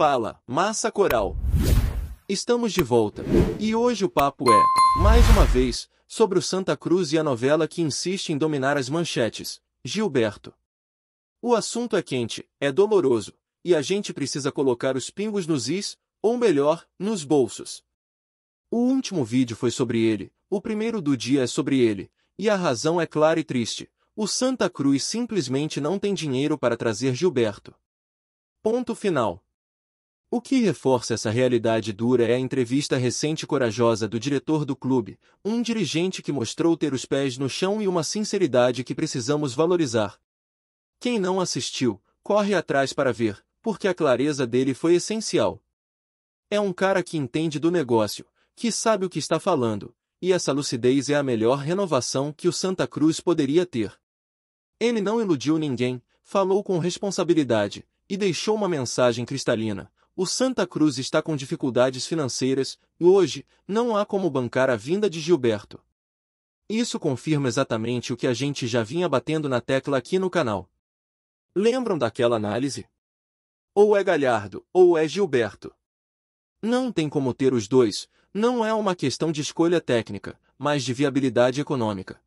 Fala, massa coral! Estamos de volta, e hoje o papo é, mais uma vez, sobre o Santa Cruz e a novela que insiste em dominar as manchetes, Gilberto. O assunto é quente, é doloroso, e a gente precisa colocar os pingos nos is, ou melhor, nos bolsos. O último vídeo foi sobre ele, o primeiro do dia é sobre ele, e a razão é clara e triste. O Santa Cruz simplesmente não tem dinheiro para trazer Gilberto. Ponto final. O que reforça essa realidade dura é a entrevista recente e corajosa do diretor do clube, um dirigente que mostrou ter os pés no chão e uma sinceridade que precisamos valorizar. Quem não assistiu, corre atrás para ver, porque a clareza dele foi essencial. É um cara que entende do negócio, que sabe o que está falando, e essa lucidez é a melhor renovação que o Santa Cruz poderia ter. Ele não iludiu ninguém, falou com responsabilidade, e deixou uma mensagem cristalina. O Santa Cruz está com dificuldades financeiras, e hoje, não há como bancar a vinda de Gilberto. Isso confirma exatamente o que a gente já vinha batendo na tecla aqui no canal. Lembram daquela análise? Ou é Galhardo, ou é Gilberto. Não tem como ter os dois, não é uma questão de escolha técnica, mas de viabilidade econômica.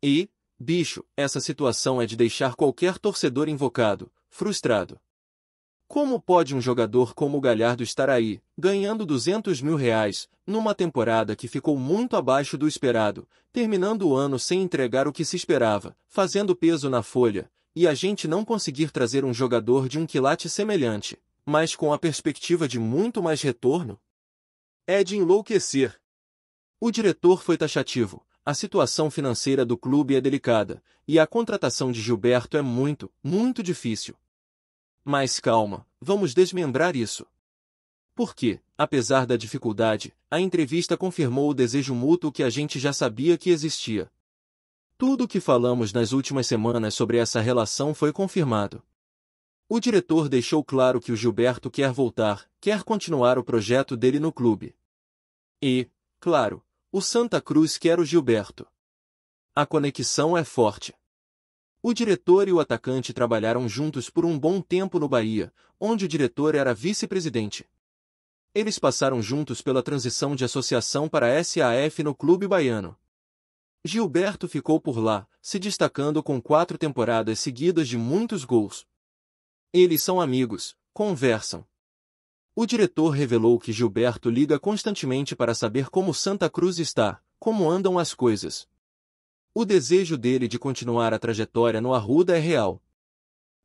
E, bicho, essa situação é de deixar qualquer torcedor invocado, frustrado. Como pode um jogador como o Galhardo estar aí, ganhando R$200 mil, numa temporada que ficou muito abaixo do esperado, terminando o ano sem entregar o que se esperava, fazendo peso na folha, e a gente não conseguir trazer um jogador de um quilate semelhante, mas com a perspectiva de muito mais retorno? É de enlouquecer. O diretor foi taxativo, a situação financeira do clube é delicada, e a contratação de Gilberto é muito, muito difícil. Mas calma, vamos desmembrar isso. Porque, apesar da dificuldade, a entrevista confirmou o desejo mútuo que a gente já sabia que existia. Tudo o que falamos nas últimas semanas sobre essa relação foi confirmado. O diretor deixou claro que o Gilberto quer voltar, quer continuar o projeto dele no clube. E, claro, o Santa Cruz quer o Gilberto. A conexão é forte. O diretor e o atacante trabalharam juntos por um bom tempo no Bahia, onde o diretor era vice-presidente. Eles passaram juntos pela transição de associação para a SAF no clube baiano. Gilberto ficou por lá, se destacando com 4 temporadas seguidas de muitos gols. Eles são amigos, conversam. O diretor revelou que Gilberto liga constantemente para saber como Santa Cruz está, como andam as coisas. O desejo dele de continuar a trajetória no Arruda é real.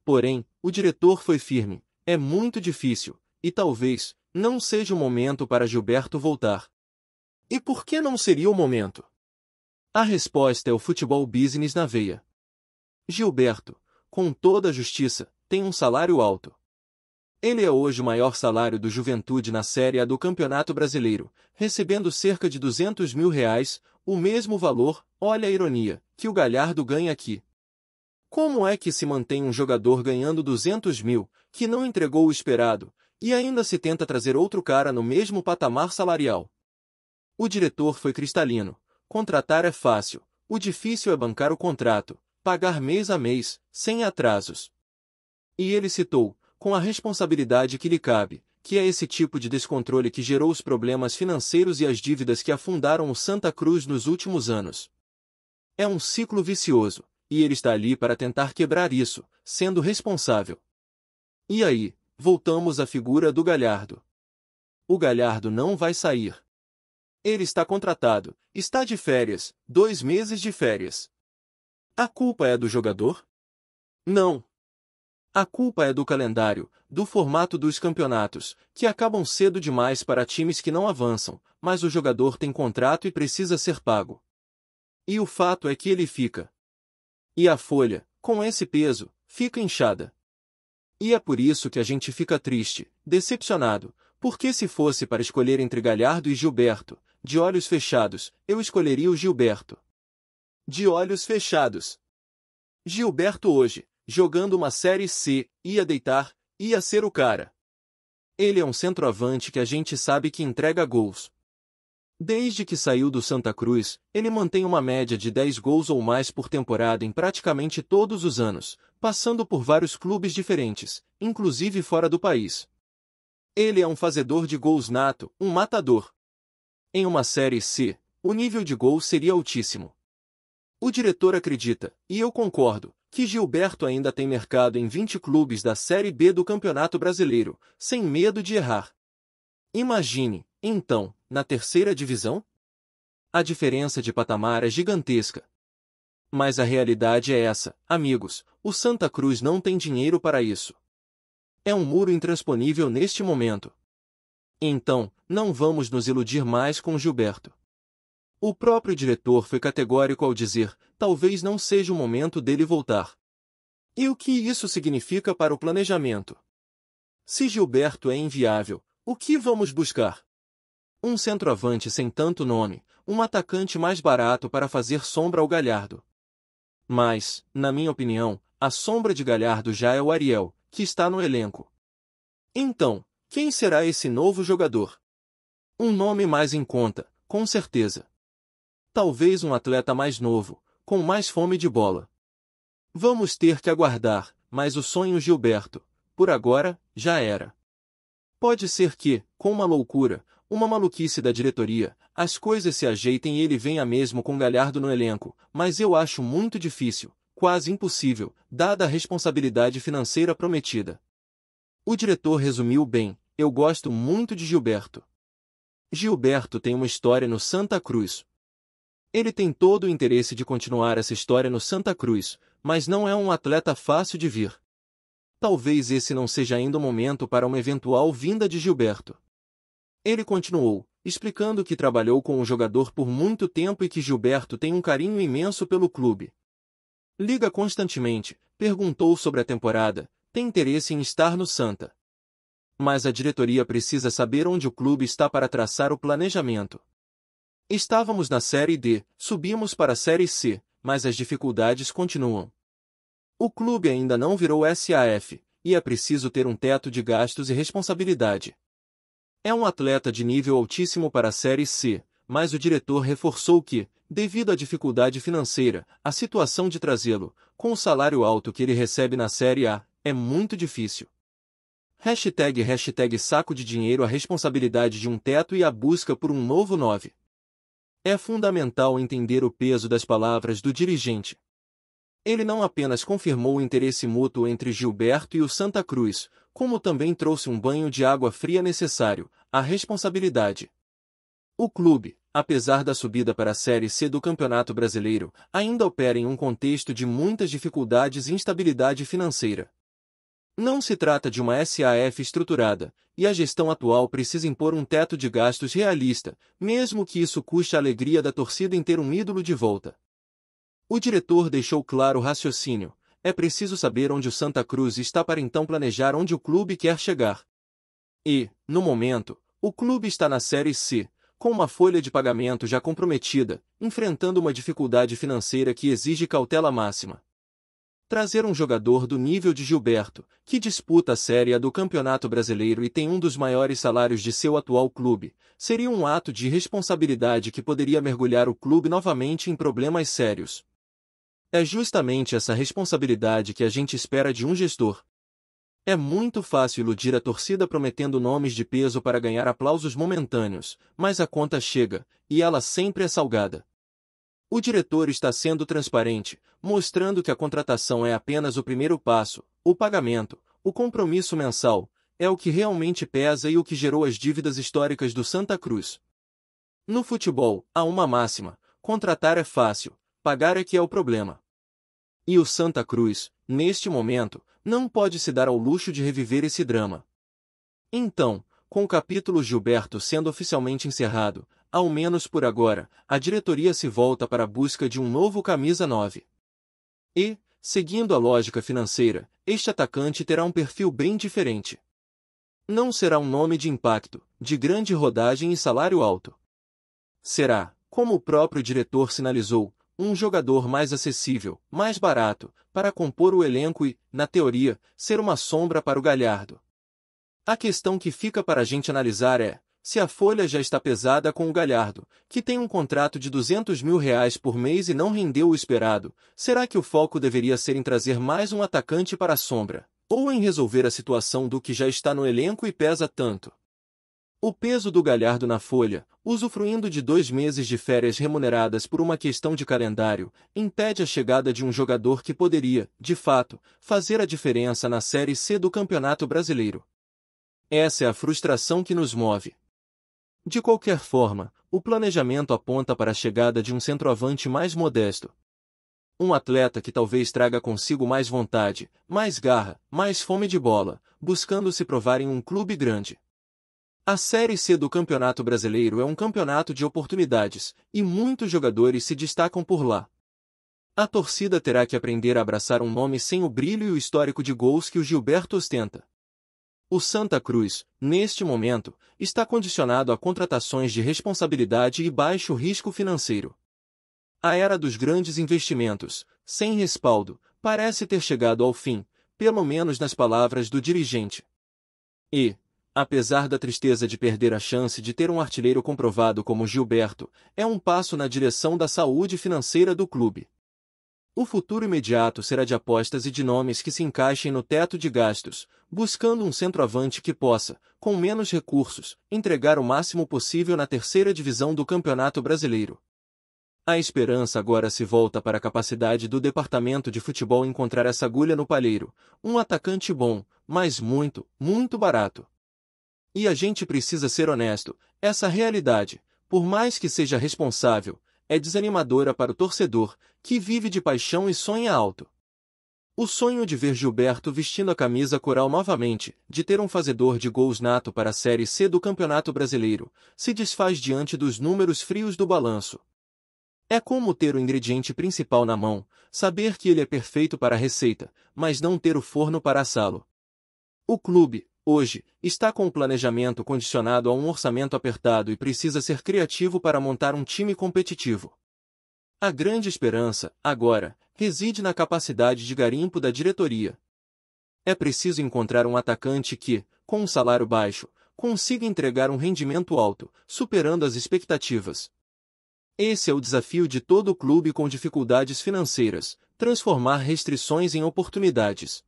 Porém, o diretor foi firme, é muito difícil, e talvez, não seja o momento para Gilberto voltar. E por que não seria o momento? A resposta é o futebol business na veia. Gilberto, com toda a justiça, tem um salário alto. Ele é hoje o maior salário do Juventude na Série A do Campeonato Brasileiro, recebendo cerca de R$200 mil, o mesmo valor, olha a ironia, que o Galhardo ganha aqui. Como é que se mantém um jogador ganhando R$200 mil, que não entregou o esperado, e ainda se tenta trazer outro cara no mesmo patamar salarial? O diretor foi cristalino. Contratar é fácil, o difícil é bancar o contrato, pagar mês a mês, sem atrasos. E ele citou, com a responsabilidade que lhe cabe, que é esse tipo de descontrole que gerou os problemas financeiros e as dívidas que afundaram o Santa Cruz nos últimos anos. É um ciclo vicioso, e ele está ali para tentar quebrar isso, sendo responsável. E aí, voltamos à figura do Galhardo. O Galhardo não vai sair. Ele está contratado, está de férias, 2 meses de férias. A culpa é do jogador? Não. A culpa é do calendário, do formato dos campeonatos, que acabam cedo demais para times que não avançam, mas o jogador tem contrato e precisa ser pago. E o fato é que ele fica. E a folha, com esse peso, fica inchada. E é por isso que a gente fica triste, decepcionado, porque se fosse para escolher entre Galhardo e Gilberto, de olhos fechados, eu escolheria o Gilberto. De olhos fechados. Gilberto hoje, jogando uma Série C, ia deitar, ia ser o cara. Ele é um centroavante que a gente sabe que entrega gols. Desde que saiu do Santa Cruz, ele mantém uma média de 10 gols ou mais por temporada em praticamente todos os anos, passando por vários clubes diferentes, inclusive fora do país. Ele é um fazedor de gols nato, um matador. Em uma Série C, o nível de gol seria altíssimo. O diretor acredita, e eu concordo, que Gilberto ainda tem mercado em 20 clubes da Série B do Campeonato Brasileiro, sem medo de errar. Imagine, então, na terceira divisão? A diferença de patamar é gigantesca. Mas a realidade é essa, amigos, o Santa Cruz não tem dinheiro para isso. É um muro intransponível neste momento. Então, não vamos nos iludir mais com Gilberto. O próprio diretor foi categórico ao dizer, talvez não seja o momento dele voltar. E o que isso significa para o planejamento? Se Gilberto é inviável, o que vamos buscar? Um centroavante sem tanto nome, um atacante mais barato para fazer sombra ao Galhardo. Mas, na minha opinião, a sombra de Galhardo já é o Ariel, que está no elenco. Então, quem será esse novo jogador? Um nome mais em conta, com certeza. Talvez um atleta mais novo, com mais fome de bola. Vamos ter que aguardar, mas o sonho Gilberto, por agora, já era. Pode ser que, com uma loucura, uma maluquice da diretoria, as coisas se ajeitem e ele venha mesmo com Galhardo no elenco, mas eu acho muito difícil, quase impossível, dada a responsabilidade financeira prometida. O diretor resumiu bem, eu gosto muito de Gilberto. Gilberto tem uma história no Santa Cruz. Ele tem todo o interesse de continuar essa história no Santa Cruz, mas não é um atleta fácil de vir. Talvez esse não seja ainda o momento para uma eventual vinda de Gilberto. Ele continuou, explicando que trabalhou com o jogador por muito tempo e que Gilberto tem um carinho imenso pelo clube. Liga constantemente, perguntou sobre a temporada, tem interesse em estar no Santa. Mas a diretoria precisa saber onde o clube está para traçar o planejamento. Estávamos na Série D, subimos para a Série C, mas as dificuldades continuam. O clube ainda não virou SAF, e é preciso ter um teto de gastos e responsabilidade. É um atleta de nível altíssimo para a Série C, mas o diretor reforçou que, devido à dificuldade financeira, a situação de trazê-lo, com o salário alto que ele recebe na Série A, é muito difícil. #hashtag saco de dinheiro. A responsabilidade de um teto e a busca por um novo 9. É fundamental entender o peso das palavras do dirigente. Ele não apenas confirmou o interesse mútuo entre Gilberto e o Santa Cruz, como também trouxe um banho de água fria necessário, a responsabilidade. O clube, apesar da subida para a Série C do Campeonato Brasileiro, ainda opera em um contexto de muitas dificuldades e instabilidade financeira. Não se trata de uma SAF estruturada, e a gestão atual precisa impor um teto de gastos realista, mesmo que isso custe a alegria da torcida em ter um ídolo de volta. O diretor deixou claro o raciocínio, é preciso saber onde o Santa Cruz está para então planejar onde o clube quer chegar. E, no momento, o clube está na Série C, com uma folha de pagamento já comprometida, enfrentando uma dificuldade financeira que exige cautela máxima. Trazer um jogador do nível de Gilberto, que disputa a Série A do Campeonato Brasileiro e tem um dos maiores salários de seu atual clube, seria um ato de irresponsabilidade que poderia mergulhar o clube novamente em problemas sérios. É justamente essa responsabilidade que a gente espera de um gestor. É muito fácil iludir a torcida prometendo nomes de peso para ganhar aplausos momentâneos, mas a conta chega, e ela sempre é salgada. O diretor está sendo transparente, mostrando que a contratação é apenas o primeiro passo, o pagamento, o compromisso mensal, é o que realmente pesa e o que gerou as dívidas históricas do Santa Cruz. No futebol, há uma máxima: contratar é fácil, pagar é que é o problema. E o Santa Cruz, neste momento, não pode se dar ao luxo de reviver esse drama. Então, com o capítulo Gilberto sendo oficialmente encerrado, ao menos por agora, a diretoria se volta para a busca de um novo camisa 9. E, seguindo a lógica financeira, este atacante terá um perfil bem diferente. Não será um nome de impacto, de grande rodagem e salário alto. Será, como o próprio diretor sinalizou, um jogador mais acessível, mais barato, para compor o elenco e, na teoria, ser uma sombra para o Galhardo. A questão que fica para a gente analisar é, se a folha já está pesada com o Galhardo, que tem um contrato de R$200 mil por mês e não rendeu o esperado, será que o foco deveria ser em trazer mais um atacante para a sombra? ou em resolver a situação do que já está no elenco e pesa tanto? O peso do Galhardo na folha, usufruindo de 2 meses de férias remuneradas por uma questão de calendário, impede a chegada de um jogador que poderia, de fato, fazer a diferença na Série C do Campeonato Brasileiro. Essa é a frustração que nos move. De qualquer forma, o planejamento aponta para a chegada de um centroavante mais modesto. Um atleta que talvez traga consigo mais vontade, mais garra, mais fome de bola, buscando se provar em um clube grande. A Série C do Campeonato Brasileiro é um campeonato de oportunidades, e muitos jogadores se destacam por lá. A torcida terá que aprender a abraçar um nome sem o brilho e o histórico de gols que o Gilberto ostenta. O Santa Cruz, neste momento, está condicionado a contratações de responsabilidade e baixo risco financeiro. A era dos grandes investimentos, sem respaldo, parece ter chegado ao fim, pelo menos nas palavras do dirigente. E, apesar da tristeza de perder a chance de ter um artilheiro comprovado como Gilberto, é um passo na direção da saúde financeira do clube. O futuro imediato será de apostas e de nomes que se encaixem no teto de gastos, buscando um centroavante que possa, com menos recursos, entregar o máximo possível na terceira divisão do Campeonato Brasileiro. A esperança agora se volta para a capacidade do departamento de futebol encontrar essa agulha no palheiro, um atacante bom, mas muito, muito barato. E a gente precisa ser honesto, essa realidade, por mais que seja responsável, é desanimadora para o torcedor, que vive de paixão e sonha alto. O sonho de ver Gilberto vestindo a camisa coral novamente, de ter um fazedor de gols nato para a Série C do Campeonato Brasileiro, se desfaz diante dos números frios do balanço. É como ter o ingrediente principal na mão, saber que ele é perfeito para a receita, mas não ter o forno para assá-lo. O clube, hoje, está com o planejamento condicionado a um orçamento apertado e precisa ser criativo para montar um time competitivo. A grande esperança, agora, reside na capacidade de garimpo da diretoria. É preciso encontrar um atacante que, com um salário baixo, consiga entregar um rendimento alto, superando as expectativas. Esse é o desafio de todo o clube com dificuldades financeiras, transformar restrições em oportunidades.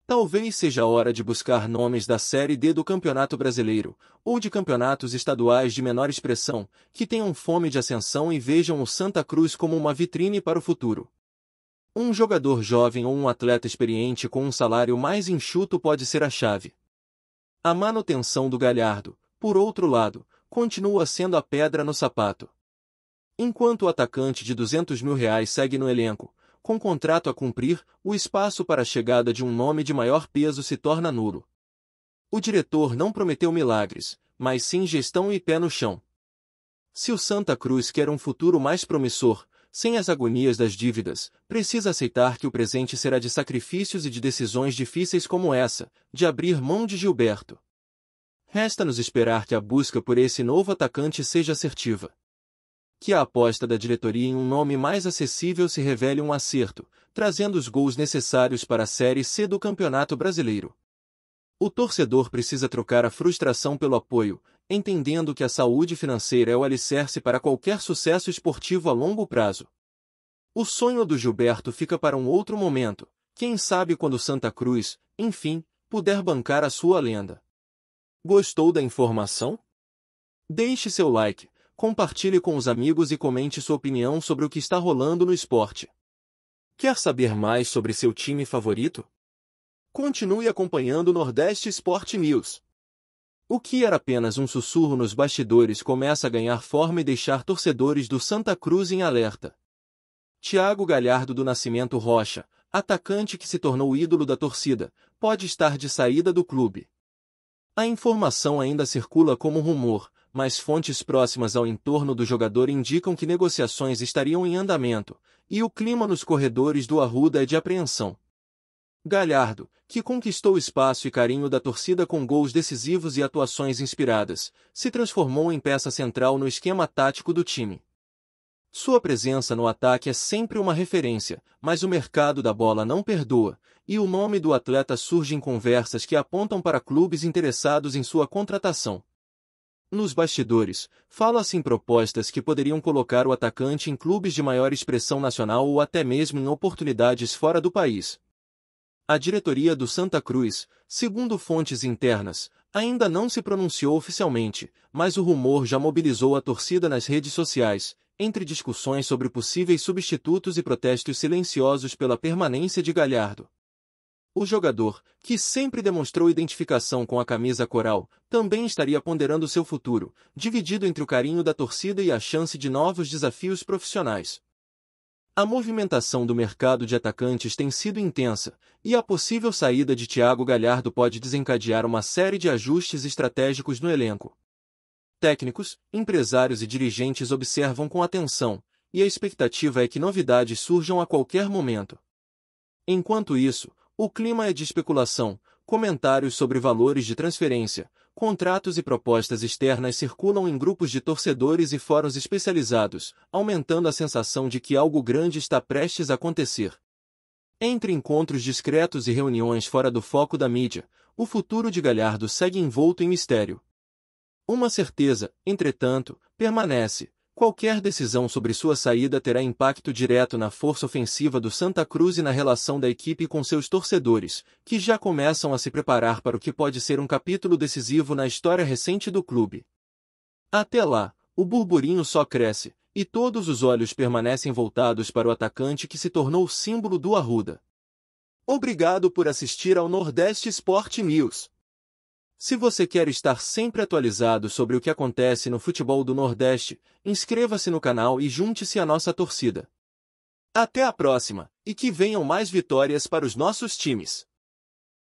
Talvez seja a hora de buscar nomes da Série D do Campeonato Brasileiro, ou de campeonatos estaduais de menor expressão, que tenham fome de ascensão e vejam o Santa Cruz como uma vitrine para o futuro. Um jogador jovem ou um atleta experiente com um salário mais enxuto pode ser a chave. A manutenção do Galhardo, por outro lado, continua sendo a pedra no sapato. Enquanto o atacante de R$200 mil segue no elenco, com contrato a cumprir, o espaço para a chegada de um nome de maior peso se torna nulo. O diretor não prometeu milagres, mas sim gestão e pé no chão. Se o Santa Cruz quer um futuro mais promissor, sem as agonias das dívidas, precisa aceitar que o presente será de sacrifícios e de decisões difíceis como essa, de abrir mão de Gilberto. Resta-nos esperar que a busca por esse novo atacante seja assertiva. Que a aposta da diretoria em um nome mais acessível se revele um acerto, trazendo os gols necessários para a Série C do Campeonato Brasileiro. O torcedor precisa trocar a frustração pelo apoio, entendendo que a saúde financeira é o alicerce para qualquer sucesso esportivo a longo prazo. O sonho do Gilberto fica para um outro momento, quem sabe quando Santa Cruz, enfim, puder bancar a sua lenda. Gostou da informação? Deixe seu like, compartilhe com os amigos e comente sua opinião sobre o que está rolando no esporte. Quer saber mais sobre seu time favorito? Continue acompanhando o Nordeste Sport News. O que era apenas um sussurro nos bastidores começa a ganhar forma e deixar torcedores do Santa Cruz em alerta. Thiago Galhardo do Nascimento Rocha, atacante que se tornou ídolo da torcida, pode estar de saída do clube. A informação ainda circula como rumor, mas fontes próximas ao entorno do jogador indicam que negociações estariam em andamento, e o clima nos corredores do Arruda é de apreensão. Galhardo, que conquistou espaço e carinho da torcida com gols decisivos e atuações inspiradas, se transformou em peça central no esquema tático do time. Sua presença no ataque é sempre uma referência, mas o mercado da bola não perdoa, e o nome do atleta surge em conversas que apontam para clubes interessados em sua contratação. Nos bastidores, fala-se em propostas que poderiam colocar o atacante em clubes de maior expressão nacional ou até mesmo em oportunidades fora do país. A diretoria do Santa Cruz, segundo fontes internas, ainda não se pronunciou oficialmente, mas o rumor já mobilizou a torcida nas redes sociais, entre discussões sobre possíveis substitutos e protestos silenciosos pela permanência de Galhardo. O jogador, que sempre demonstrou identificação com a camisa coral, também estaria ponderando seu futuro, dividido entre o carinho da torcida e a chance de novos desafios profissionais. A movimentação do mercado de atacantes tem sido intensa, e a possível saída de Thiago Galhardo pode desencadear uma série de ajustes estratégicos no elenco. Técnicos, empresários e dirigentes observam com atenção, e a expectativa é que novidades surjam a qualquer momento. Enquanto isso, o clima é de especulação, comentários sobre valores de transferência, contratos e propostas externas circulam em grupos de torcedores e fóruns especializados, aumentando a sensação de que algo grande está prestes a acontecer. Entre encontros discretos e reuniões fora do foco da mídia, o futuro de Galhardo segue envolto em mistério. Uma certeza, entretanto, permanece: qualquer decisão sobre sua saída terá impacto direto na força ofensiva do Santa Cruz e na relação da equipe com seus torcedores, que já começam a se preparar para o que pode ser um capítulo decisivo na história recente do clube. Até lá, o burburinho só cresce, e todos os olhos permanecem voltados para o atacante que se tornou símbolo do Arruda. Obrigado por assistir ao Nordeste Sport News. Se você quer estar sempre atualizado sobre o que acontece no futebol do Nordeste, inscreva-se no canal e junte-se à nossa torcida. Até a próxima, e que venham mais vitórias para os nossos times!